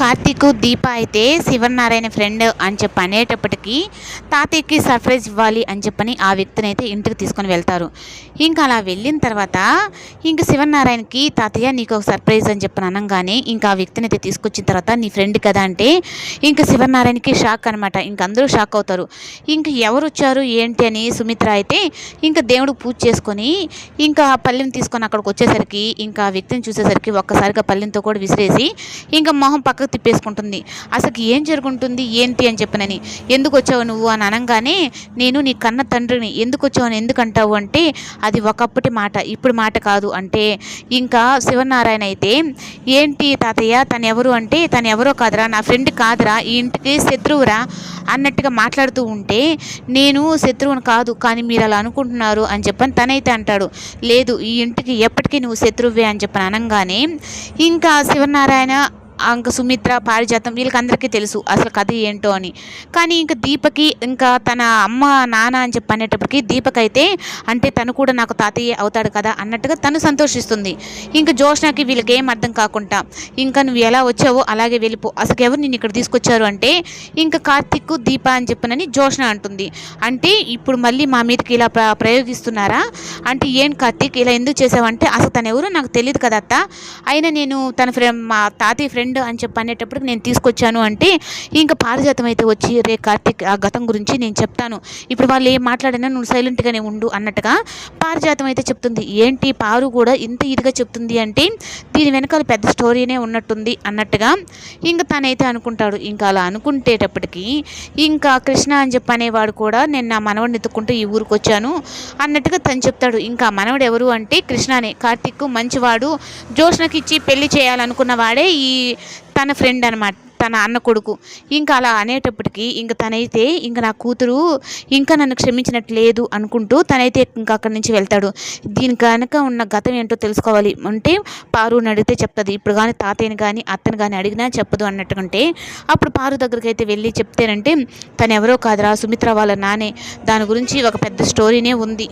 కార్తీక్, దీప అయితే శివనారాయణ ఫ్రెండ్ అని చెప్పి అనేటప్పటికీ తాతయ్యకి సర్ప్రైజ్ ఇవ్వాలి అని చెప్పని ఆ వ్యక్తిని అయితే ఇంటికి తీసుకొని వెళ్తారు. ఇంకా అలా వెళ్ళిన తర్వాత ఇంక శివనారాయణకి తాతయ్య నీకు ఒక సర్ప్రైజ్ అని చెప్పని అనగానే ఇంకా ఆ వ్యక్తిని అయితే తీసుకొచ్చిన తర్వాత నీ ఫ్రెండ్ కదా అంటే ఇంకా శివనారాయణకి షాక్ అనమాట. ఇంక అందరూ షాక్ అవుతారు. ఇంక ఎవరు వచ్చారు ఏంటి అని సుమిత్ర అయితే ఇంకా దేవుడికి పూజ చేసుకొని ఇంకా పల్లెం తీసుకొని అక్కడికి వచ్చేసరికి ఇంకా ఆ వ్యక్తిని చూసేసరికి ఒక్కసారిగా పల్లెంతో కూడా విసిరేసి ఇంకా మొహం పక్కకు తిప్పేసుకుంటుంది. అసలు ఏం జరుగుతుంది ఏంటి అని చెప్పనని ఎందుకు వచ్చావు నువ్వు అని అనగానే నేను నీ కన్న తండ్రిని ఎందుకు వచ్చావు అని ఎందుకు అంటావు అంటే అది ఒకప్పటి మాట ఇప్పుడు మాట కాదు అంటే ఇంకా శివనారాయణ అయితే ఏంటి తాతయ్య తను ఎవరు అంటే తను ఎవరో కాదురా నా ఫ్రెండ్ కాదురా ఈ ఇంటికి శత్రువురా అన్నట్టుగా మాట్లాడుతూ ఉంటే నేను శత్రువుని కాదు కానీ మీరు అలా అనుకుంటున్నారు అని చెప్పని తనైతే అంటాడు. లేదు ఈ ఇంటికి ఎప్పటికీ నువ్వు శత్రువే అని చెప్పని అనగానే ఇంకా శివనారాయణ ఇంకా సుమిత్ర, పారిజాతం వీళ్ళకందరికీ తెలుసు అసలు కథ ఏంటో అని. కానీ ఇంకా దీపకి ఇంకా తన అమ్మ నాన్న అని చెప్పి అనేటప్పటికి దీపకైతే అంటే తను కూడా నాకు తాతయ్య అవుతాడు కదా అన్నట్టుగా తను సంతోషిస్తుంది. ఇంకా జోష్నకి వీళ్ళకి ఏం అర్థం కాకుండా ఇంకా నువ్వు ఎలా వచ్చావో అలాగే వెళ్ళిపో అసలు ఎవరు నిన్ను ఇక్కడ తీసుకొచ్చారు అంటే ఇంకా కార్తీక్, దీప అని చెప్పనని జోష్న అంటుంది. అంటే ఇప్పుడు మళ్ళీ మా మీదకి ఇలా ప్రయోగిస్తున్నారా అంటే ఏం కార్తీక్ ఇలా ఎందుకు చేసావంటే అసలు తను ఎవరో నాకు తెలియదు కదా అత్త, అయినా నేను తన మా తాతయ్య ఫ్రెండ్ అని చెప్పి అనేటప్పటికి నేను తీసుకొచ్చాను అంటే ఇంకా పారిజాతం అయితే వచ్చి రే కార్తీక్ ఆ గతం గురించి నేను చెప్తాను ఇప్పుడు వాళ్ళు ఏం మాట్లాడినా నువ్వు సైలెంట్గానే ఉండు అన్నట్టుగా పారిజాతం అయితే చెప్తుంది. ఏంటి పారు కూడా ఇంత ఇదిగా చెప్తుంది అంటే దీని వెనకాల పెద్ద స్టోరీనే ఉన్నట్టుంది అన్నట్టుగా ఇంకా తనైతే అనుకుంటాడు. ఇంకా అలా అనుకుంటేటప్పటికి ఇంకా కృష్ణ అని చెప్పి అనేవాడు కూడా నేను నా మనవడిని ఎత్తుకుంటూ ఈ ఊరికి వచ్చాను అన్నట్టుగా తను చెప్తాడు. ఇంకా మనవడు ఎవరు అంటే కృష్ణనే, కార్తీక్ మంచివాడు జోష్నకి ఇచ్చి పెళ్లి చేయాలనుకున్న వాడే ఈ తన ఫ్రెండ్ అనమాట, తన అన్న కొడుకు. ఇంకా అలా అనేటప్పటికీ ఇంకా తనైతే ఇంకా నా కూతురు ఇంకా నన్ను క్షమించినట్టు లేదు అనుకుంటూ తనైతే ఇంకా అక్కడి నుంచి వెళ్తాడు. దీని కనుక ఉన్న గతం ఏంటో తెలుసుకోవాలి అంటే పారుని అడిగితే చెప్తుంది. ఇప్పుడు కానీ తాతయ్యని కానీ అత్తని కానీ అడిగినా చెప్పదు అన్నట్టుకుంటే అప్పుడు పారు దగ్గరికి అయితే వెళ్ళి చెప్తేనంటే తను ఎవరో కాదురా సుమిత్ర వాళ్ళ నానే, దాని గురించి ఒక పెద్ద స్టోరీనే ఉంది.